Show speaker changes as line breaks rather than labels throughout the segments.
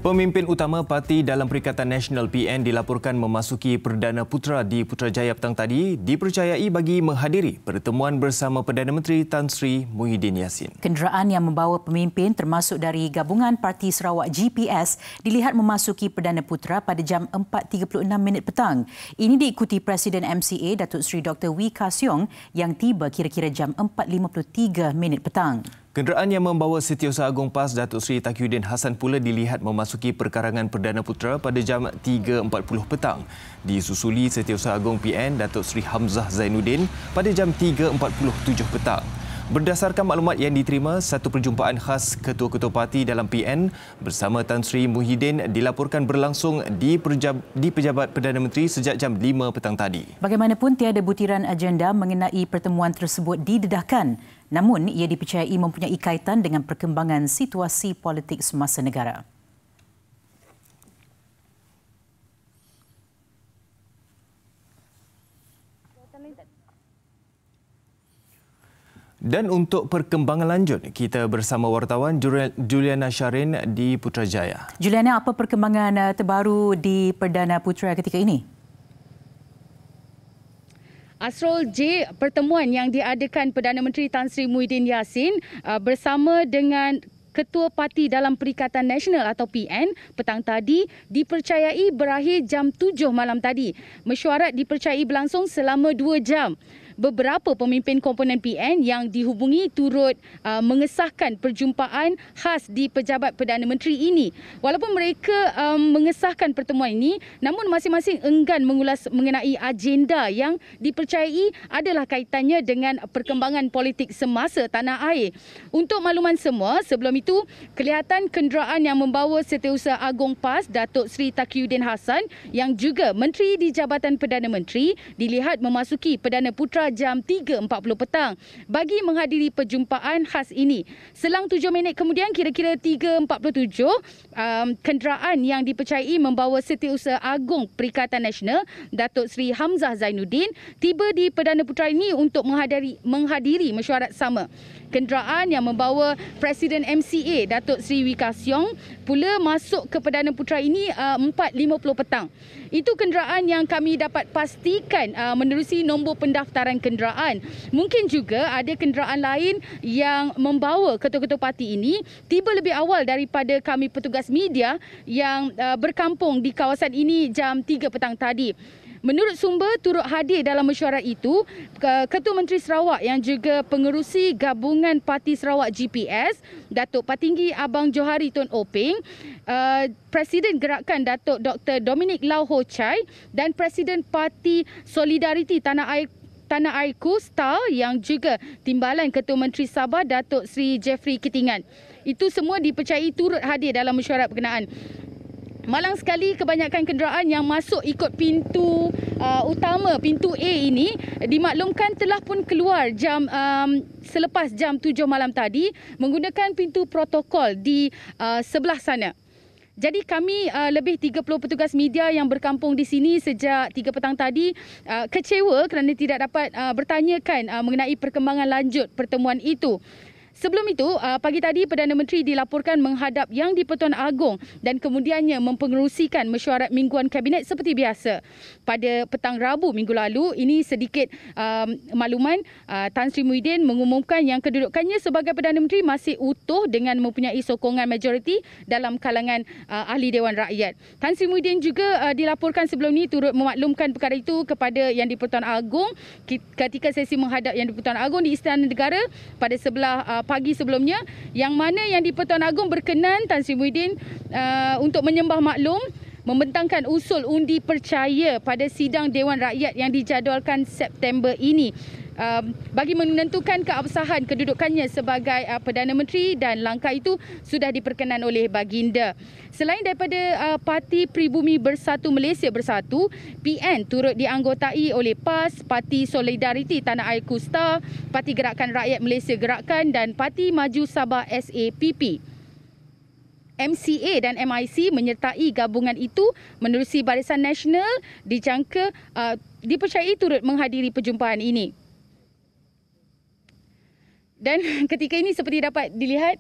Pemimpin utama parti dalam Perikatan Nasional PN dilaporkan memasuki Perdana Putra di Putrajaya petang tadi dipercayai bagi menghadiri pertemuan bersama Perdana Menteri Tan Sri Muhyiddin Yassin.
Kenderaan yang membawa pemimpin termasuk dari gabungan Parti Sarawak GPS dilihat memasuki Perdana Putra pada jam 4.36 petang. Ini diikuti Presiden MCA Datuk Seri Dr. Wee Ka Siong yang tiba kira-kira jam 4.53 petang.
Kenderaan yang membawa Setiausaha Agong PAS Datuk Seri Taqiyuddin Hassan pula dilihat memasuki perkarangan Perdana Putra pada jam 3.40 petang. Disusuli Setiausaha Agong PN Datuk Seri Hamzah Zainuddin pada jam 3.47 petang. Berdasarkan maklumat yang diterima, satu perjumpaan khas ketua-ketua parti dalam PN bersama Tan Sri Muhyiddin dilaporkan berlangsung di Pejabat Perdana Menteri sejak jam 5 petang tadi.
Bagaimanapun, tiada butiran agenda mengenai pertemuan tersebut didedahkan. Namun, ia dipercayai mempunyai kaitan dengan perkembangan situasi politik semasa negara.
Dan untuk perkembangan lanjut, kita bersama wartawan Juliana Sharin di Putrajaya.
Juliana, apa perkembangan terbaru di Perdana Putra ketika ini?
Asrul J, pertemuan yang diadakan Perdana Menteri Tan Sri Muhyiddin Yassin bersama dengan Ketua Parti dalam Perikatan Nasional atau PN petang tadi dipercayai berakhir jam 7 malam tadi. Mesyuarat dipercayai berlangsung selama 2 jam. Beberapa pemimpin komponen PN yang dihubungi turut mengesahkan perjumpaan khas di Pejabat Perdana Menteri ini. Walaupun mereka mengesahkan pertemuan ini, namun masing-masing enggan mengulas mengenai agenda yang dipercayai adalah kaitannya dengan perkembangan politik semasa tanah air. Untuk makluman semua, sebelum itu, kelihatan kenderaan yang membawa Setiausaha Agong PAS Datuk Seri Taqiyuddin Hassan yang juga Menteri di Jabatan Perdana Menteri dilihat memasuki Perdana Putra jam 3.40 petang bagi menghadiri perjumpaan khas ini. Selang 7 minit kemudian, kira-kira 3.47, kenderaan yang dipercayai membawa Setiausaha Agong Perikatan Nasional Datuk Seri Hamzah Zainuddin tiba di Perdana Putra ini untuk menghadiri mesyuarat sama. Kenderaan yang membawa Presiden MCA Datuk Seri Wee Ka Siong pula masuk ke Perdana Putra ini 4.50 petang. Itu kenderaan yang kami dapat pastikan menerusi nombor pendaftaran kenderaan. Mungkin juga ada kenderaan lain yang membawa ketua-ketua parti ini tiba lebih awal daripada kami petugas media yang berkampung di kawasan ini jam 3 petang tadi. Menurut sumber turut hadir dalam mesyuarat itu, Ketua Menteri Sarawak yang juga pengerusi gabungan Parti Sarawak GPS, Datuk Patinggi Abang Johari Tun Openg, Presiden Gerakan Datuk Dr. Dominic Lau Ho Chai dan Presiden Parti Solidariti Tanah Airku Star yang juga Timbalan Ketua Menteri Sabah Datuk Seri Jeffrey Kitingan. Itu semua dipercayai turut hadir dalam mesyuarat berkenaan. Malang sekali kebanyakan kenderaan yang masuk ikut pintu utama, pintu A ini dimaklumkan telah pun keluar selepas jam 7 malam tadi menggunakan pintu protokol di sebelah sana. Jadi kami lebih 30 petugas media yang berkampung di sini sejak 3 petang tadi kecewa kerana tidak dapat bertanyakan mengenai perkembangan lanjut pertemuan itu. Sebelum itu, pagi tadi Perdana Menteri dilaporkan menghadap Yang di-Pertuan Agong dan kemudiannya mempengerusikan mesyuarat mingguan Kabinet seperti biasa. Pada petang Rabu minggu lalu, ini sedikit makluman, Tan Sri Muhyiddin mengumumkan yang kedudukannya sebagai Perdana Menteri masih utuh dengan mempunyai sokongan majoriti dalam kalangan Ahli Dewan Rakyat. Tan Sri Muhyiddin juga dilaporkan sebelum ini turut memaklumkan perkara itu kepada Yang di-Pertuan Agong ketika sesi menghadap Yang di-Pertuan Agong di Istana Negara pada sebelah pagi sebelumnya, yang mana Yang di-Pertuan Agong berkenan Tan Sri Muhyiddin untuk menyembah maklum membentangkan usul undi percaya pada sidang Dewan Rakyat yang dijadualkan September ini bagi menentukan keabsahan kedudukannya sebagai Perdana Menteri, dan langkah itu sudah diperkenan oleh Baginda. Selain daripada Parti Pribumi Bersatu Malaysia Bersatu, PN turut dianggotai oleh PAS, Parti Solidariti Tanah Airku Star, Parti Gerakan Rakyat Malaysia Gerakan dan Parti Maju Sabah SAPP. MCA dan MIC menyertai gabungan itu menerusi Barisan Nasional dijangka dipercayai turut menghadiri perjumpaan ini. Dan ketika ini seperti dapat dilihat,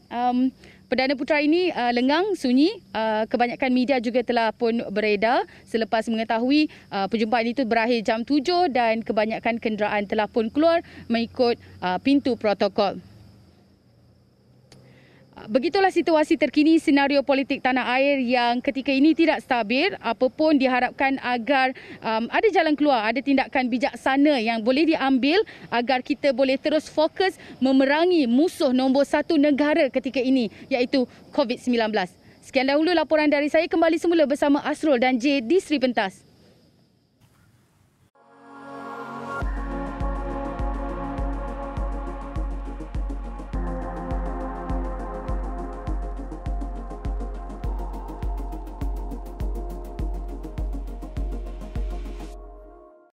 Perdana Putra ini lengang, sunyi. Kebanyakan media juga telah pun beredar selepas mengetahui perjumpaan itu berakhir jam 7 dan kebanyakan kenderaan telah pun keluar mengikut pintu protokol. Begitulah situasi terkini senario politik tanah air yang ketika ini tidak stabil. Apapun diharapkan agar ada jalan keluar, ada tindakan bijaksana yang boleh diambil agar kita boleh terus fokus memerangi musuh nombor satu negara ketika ini, iaitu COVID-19. Sekian dahulu laporan dari saya, kembali semula bersama Asrul dan J di Sri Pentas.